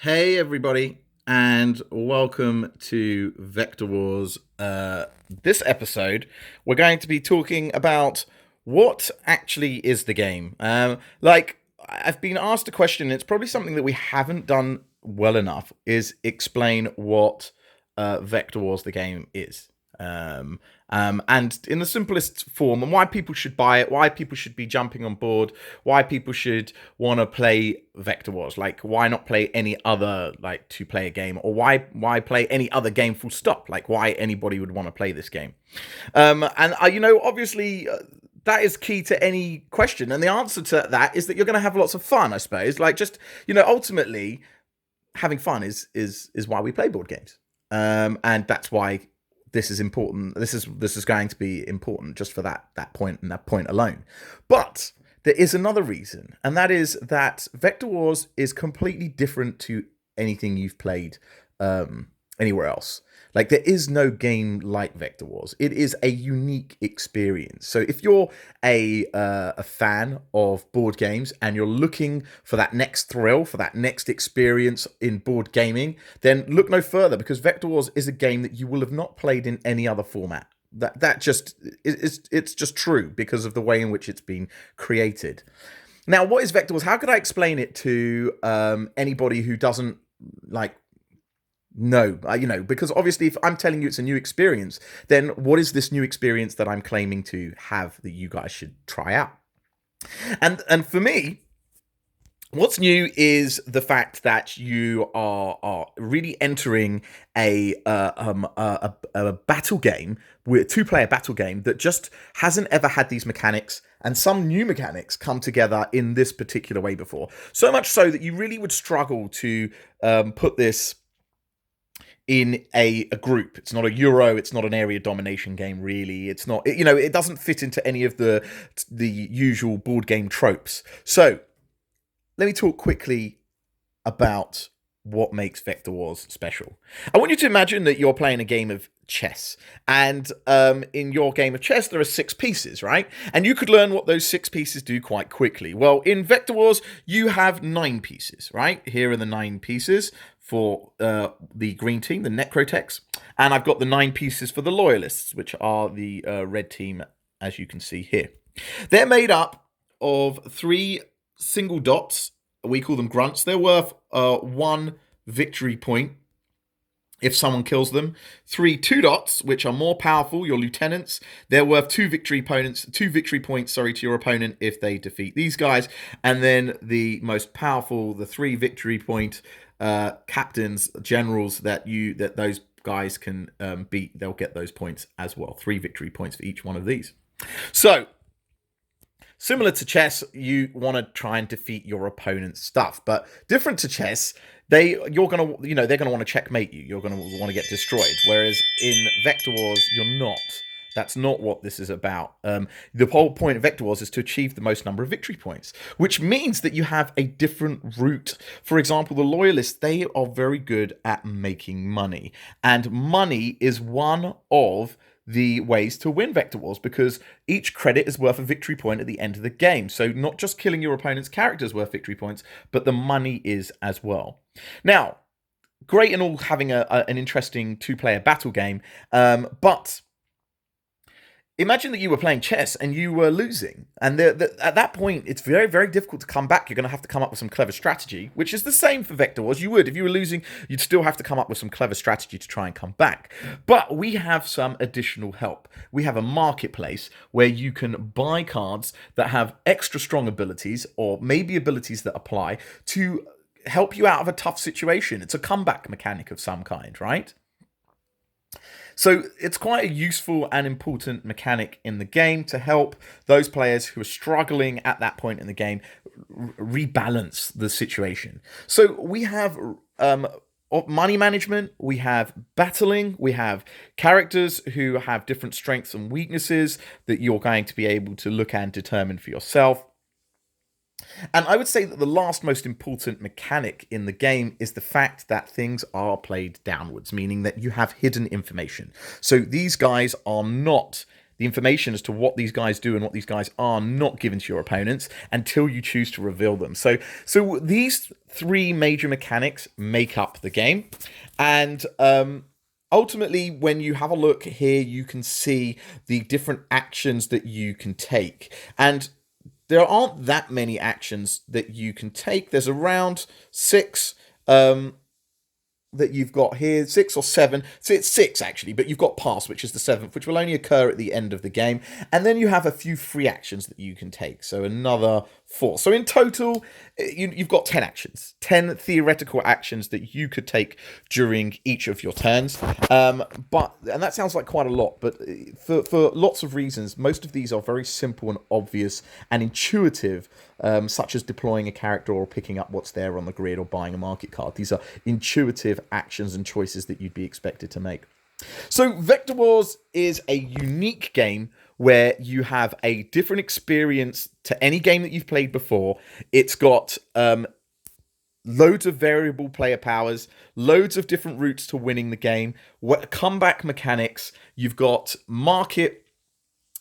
Hey, everybody, and welcome to Vector Wars. This episode, we're going to be talking about what actually is the game. I've been asked a question, it's probably something that we haven't done well enough, is explain what Vector Wars, the game, is. Um, and in the simplest form, and why people should buy it, why people should be jumping on board, why people should want to play Vector Wars. Like, why not play any other two-player game, or why play any other game? Full stop. Like, why anybody would want to play this game? Obviously. That is key to any question, and the answer to that is that you're going to have lots of fun, I suppose. Ultimately, having fun is why we play board games, and that's why this is important. This is going to be important just for that point and that point alone. But there is another reason, and that is that Vector Wars is completely different to anything you've played anywhere else. Like, there is no game like Vector Wars. It is a unique experience. So if you're a fan of board games and you're looking for that next thrill, for that next experience in board gaming, then look no further, because Vector Wars is a game that you will have not played in any other format. It's just true because of the way in which it's been created. Now, what is Vector Wars? How could I explain it to anybody who doesn't like? No, because obviously if I'm telling you it's a new experience, then what is this new experience that I'm claiming to have that you guys should try out? And for me, what's new is the fact that you are really entering a battle game, with two-player battle game that just hasn't ever had these mechanics, and some new mechanics come together in this particular way before. So much so that you really would struggle to put this in a group. It's not a Euro, it's not an area domination game, really. It's not, it doesn't fit into any of the usual board game tropes. So let me talk quickly about what makes Vector Wars special. I want you to imagine that you're playing a game of chess, and in your game of chess there are 6 pieces, right? And you could learn what those 6 pieces do quite quickly. Well, in Vector Wars you have 9 pieces, right? Here are the 9 pieces for the green team, the Necrotechs, and I've got the 9 pieces for the Loyalists, which are the red team, as you can see here. They're made up of 3 single dots. We call them grunts. They're worth 1 victory point if someone kills them. 3 two dots, which are more powerful, your lieutenants. They're worth 2 victory points to your opponent if they defeat these guys. And then the most powerful, the 3 victory point captains, generals that those guys can beat. They'll get those points as well. 3 victory points for each one of these. So, similar to chess, you want to try and defeat your opponent's stuff, but different to chess, they're gonna want to checkmate you. You're gonna want to get destroyed. Whereas in Vector Wars, you're not. That's not what this is about. The whole point of Vector Wars is to achieve the most number of victory points, which means that you have a different route. For example, the Loyalists, they are very good at making money, and money is one of the ways to win Vector Wars, because each credit is worth a victory point at the end of the game. So not just killing your opponent's character is worth victory points, but the money is as well. Now, great and all having an interesting 2-player battle game, but imagine that you were playing chess and you were losing. And at that point, it's very, very difficult to come back. You're going to have to come up with some clever strategy, which is the same for Vector Wars. You would. If you were losing, you'd still have to come up with some clever strategy to try and come back. But we have some additional help. We have a marketplace where you can buy cards that have extra strong abilities, or maybe abilities that apply to help you out of a tough situation. It's a comeback mechanic of some kind, right? So it's quite a useful and important mechanic in the game to help those players who are struggling at that point in the game rebalance the situation. So we have money management, we have battling, we have characters who have different strengths and weaknesses that you're going to be able to look and determine for yourself. And I would say that the last most important mechanic in the game is the fact that things are played downwards, meaning that you have hidden information. So these guys are not the information as to what these guys do and what these guys are not given to your opponents until you choose to reveal them. So these three major mechanics make up the game, and ultimately, when you have a look here, you can see the different actions that you can take. And there aren't that many actions that you can take. There's around 6 that you've got here, 6 or 7. So it's 6 actually, but you've got pass, which is the 7th, which will only occur at the end of the game. And then you have a few free actions that you can take. So another 4. So in total, you've got 10 actions, 10 theoretical actions that you could take during each of your turns. And that sounds like quite a lot, but for lots of reasons, most of these are very simple and obvious and intuitive, such as deploying a character or picking up what's there on the grid or buying a market card. These are intuitive actions and choices that you'd be expected to make. So Vector Wars is a unique game where you have a different experience to any game that you've played before. It's got loads of variable player powers, loads of different routes to winning the game, comeback mechanics. You've got market,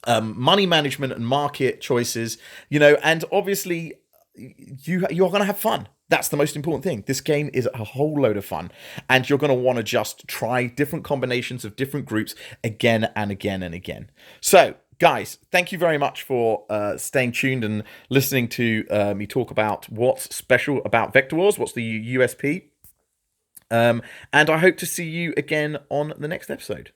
money management and market choices, and obviously you're going to have fun. That's the most important thing. This game is a whole load of fun, and you're going to want to just try different combinations of different groups again and again and again. So, guys, thank you very much for staying tuned and listening to me talk about what's special about Vector Wars, what's the USP. And I hope to see you again on the next episode.